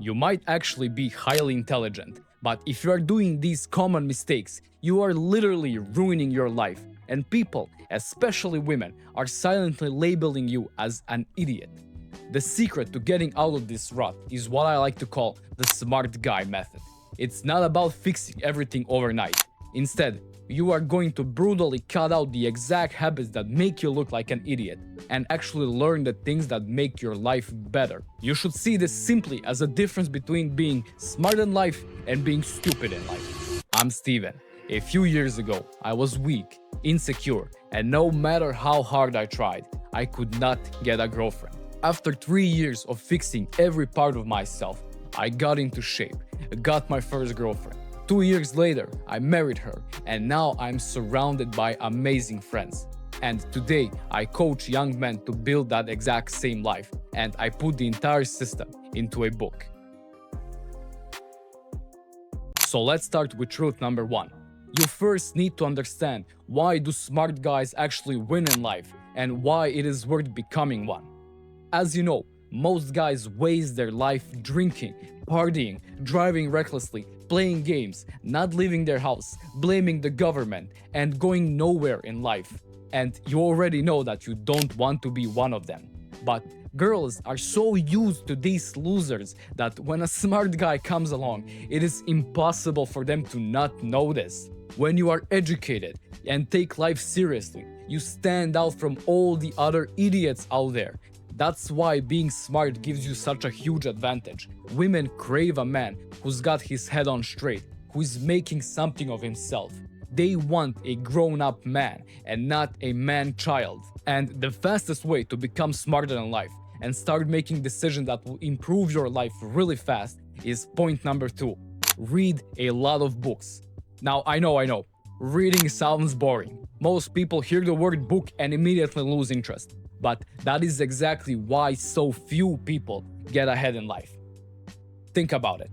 You might actually be highly intelligent, but if you are doing these common mistakes, you are literally ruining your life, and people, especially women, are silently labeling you as an idiot. The secret to getting out of this rut is what I like to call the smart guy method. It's not about fixing everything overnight. Instead, you are going to brutally cut out the exact habits that make you look like an idiot and actually learn the things that make your life better. You should see this simply as a difference between being smart in life and being stupid in life. I'm Steven. A few years ago, I was weak, insecure, and no matter how hard I tried, I could not get a girlfriend. After 3 years of fixing every part of myself, I got into shape, got my first girlfriend. 2 years later, I married her, and now I'm surrounded by amazing friends. And today, I coach young men to build that exact same life, and I put the entire system into a book. So let's start with truth number 1. You first need to understand why do smart guys actually win in life and why it is worth becoming one. As you know, most guys waste their life drinking, partying, driving recklessly, playing games, not leaving their house, blaming the government, and going nowhere in life. And you already know that you don't want to be one of them. But girls are so used to these losers that when a smart guy comes along, it is impossible for them to not notice. When you are educated and take life seriously, you stand out from all the other idiots out there. That's why being smart gives you such a huge advantage. Women crave a man who's got his head on straight, who is making something of himself. They want a grown-up man and not a man-child. And the fastest way to become smarter in life and start making decisions that will improve your life really fast is point number 2. Read a lot of books. Now, I know, reading sounds boring. Most people hear the word book and immediately lose interest. But that is exactly why so few people get ahead in life. Think about it.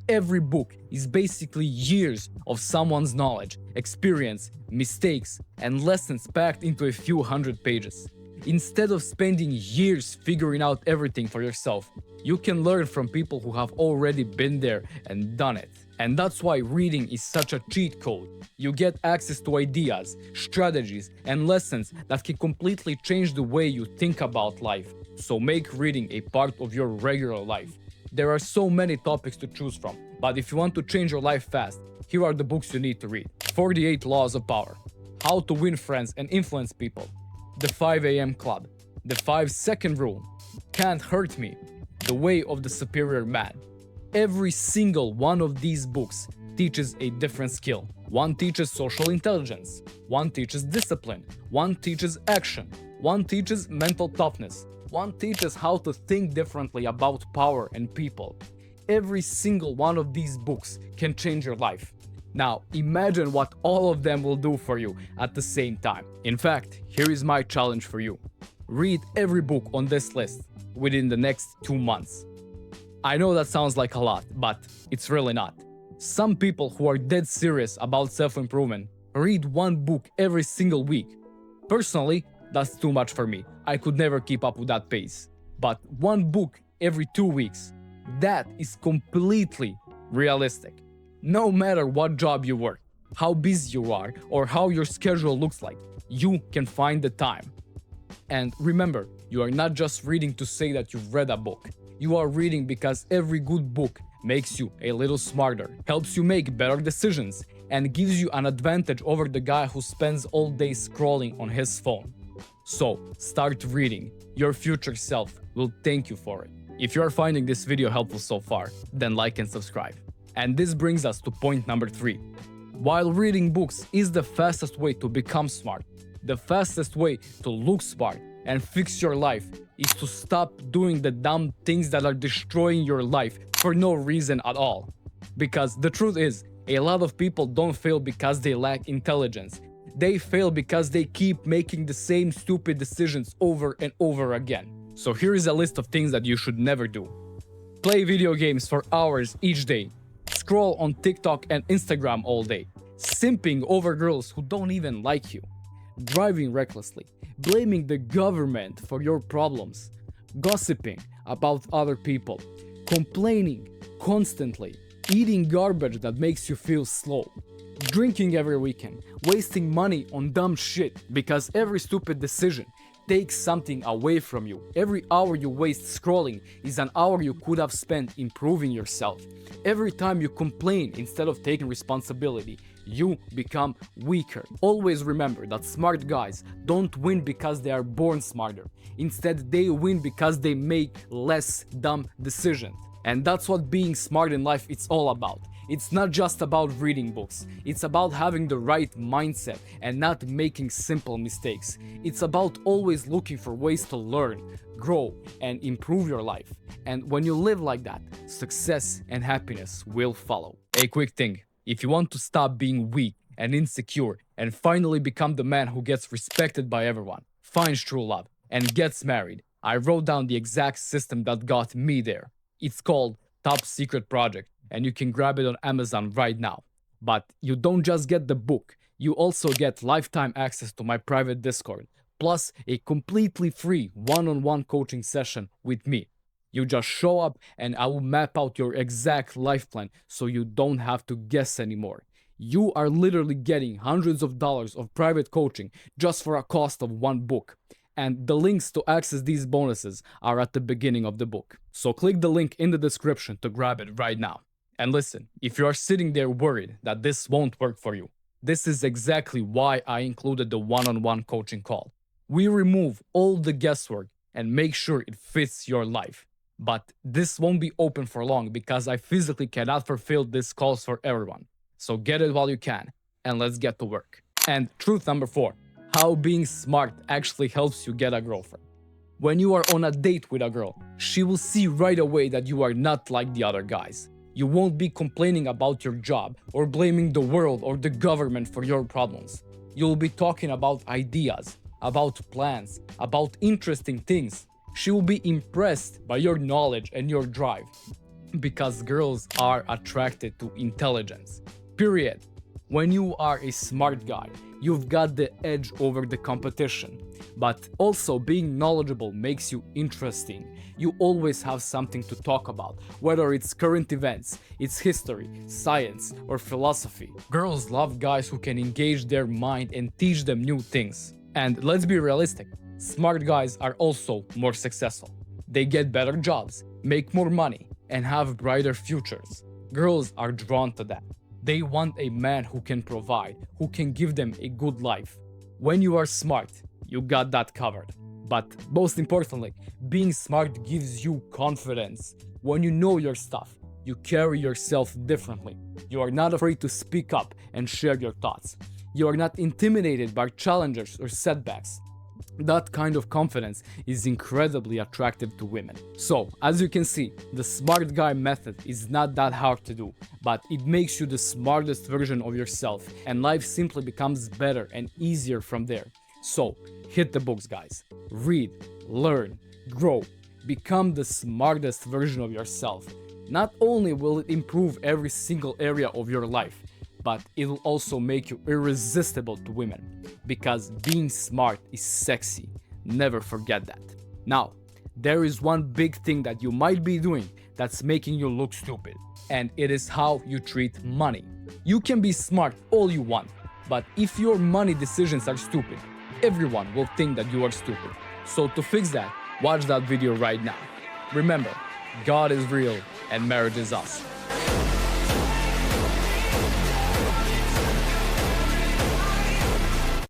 Every book is basically years of someone's knowledge, experience, mistakes, and lessons packed into a few hundred pages. Instead of spending years figuring out everything for yourself, you can learn from people who have already been there and done it. And that's why reading is such a cheat code. You get access to ideas, strategies, and lessons that can completely change the way you think about life. So make reading a part of your regular life. There are so many topics to choose from, but if you want to change your life fast, here are the books you need to read. 48 Laws of Power, How to Win Friends and Influence People, The 5 AM Club, The 5-Second Rule, Can't Hurt Me, The Way of the Superior Man. Every single one of these books teaches a different skill. One teaches social intelligence, one teaches discipline, one teaches action, one teaches mental toughness, one teaches how to think differently about power and people. Every single one of these books can change your life. Now, imagine what all of them will do for you at the same time. In fact, here is my challenge for you. Read every book on this list within the next 2 months. I know that sounds like a lot, but it's really not. Some people who are dead serious about self-improvement read one book every single week. Personally, that's too much for me. I could never keep up with that pace. But one book every 2 weeks, that is completely realistic. No matter what job you work, how busy you are, or how your schedule looks like, you can find the time. And remember, you are not just reading to say that you've read a book. You are reading because every good book makes you a little smarter, helps you make better decisions, and gives you an advantage over the guy who spends all day scrolling on his phone. So, start reading. Your future self will thank you for it. If you are finding this video helpful so far, then like and subscribe. And this brings us to point number 3. While reading books is the fastest way to become smart, the fastest way to look smart and fix your life is to stop doing the dumb things that are destroying your life for no reason at all. Because the truth is, a lot of people don't fail because they lack intelligence. They fail because they keep making the same stupid decisions over and over again. So here is a list of things that you should never do. Play video games for hours each day. Scroll on TikTok and Instagram all day. Simping over girls who don't even like you. Driving recklessly. Blaming the government for your problems. Gossiping about other people. Complaining constantly, eating garbage that makes you feel slow, drinking every weekend, wasting money on dumb shit because every stupid decision takes something away from you. Every hour you waste scrolling is an hour you could have spent improving yourself. Every time you complain instead of taking responsibility, you become weaker. Always remember that smart guys don't win because they are born smarter. Instead, they win because they make less dumb decisions. And that's what being smart in life is all about. It's not just about reading books. It's about having the right mindset and not making simple mistakes. It's about always looking for ways to learn, grow, and improve your life. And when you live like that, success and happiness will follow. A quick thing, if you want to stop being weak and insecure and finally become the man who gets respected by everyone, finds true love, and gets married, I wrote down the exact system that got me there. It's called Top Secret Project, and you can grab it on Amazon right now. But you don't just get the book, you also get lifetime access to my private Discord, plus a completely free one-on-one coaching session with me. You just show up and I will map out your exact life plan so you don't have to guess anymore. You are literally getting hundreds of dollars of private coaching just for a cost of one book. And the links to access these bonuses are at the beginning of the book. So click the link in the description to grab it right now. And listen, if you are sitting there worried that this won't work for you, this is exactly why I included the one-on-one coaching call. We remove all the guesswork and make sure it fits your life. But this won't be open for long because I physically cannot fulfill these calls for everyone. So get it while you can, and let's get to work. And truth number 4, how being smart actually helps you get a girlfriend. When you are on a date with a girl, she will see right away that you are not like the other guys. You won't be complaining about your job or blaming the world or the government for your problems. You'll be talking about ideas, about plans, about interesting things. She will be impressed by your knowledge and your drive. Because girls are attracted to intelligence. Period. When you are a smart guy, you've got the edge over the competition. But also being knowledgeable makes you interesting. You always have something to talk about, whether it's current events, it's history, science, or philosophy. Girls love guys who can engage their mind and teach them new things. And let's be realistic, smart guys are also more successful. They get better jobs, make more money, and have brighter futures. Girls are drawn to that. They want a man who can provide, who can give them a good life. When you are smart, you got that covered. But most importantly, being smart gives you confidence. When you know your stuff, you carry yourself differently. You are not afraid to speak up and share your thoughts. You are not intimidated by challenges or setbacks. That kind of confidence is incredibly attractive to women. So, as you can see, the smart guy method is not that hard to do, but it makes you the smartest version of yourself, and life simply becomes better and easier from there. So, hit the books, guys. Read, learn, grow, become the smartest version of yourself. Not only will it improve every single area of your life, but it'll also make you irresistible to women, because being smart is sexy. Never forget that. Now, there is one big thing that you might be doing that's making you look stupid, and it is how you treat money. You can be smart all you want, but if your money decisions are stupid, everyone will think that you are stupid. So to fix that, watch that video right now. Remember, God is real and marriage is us.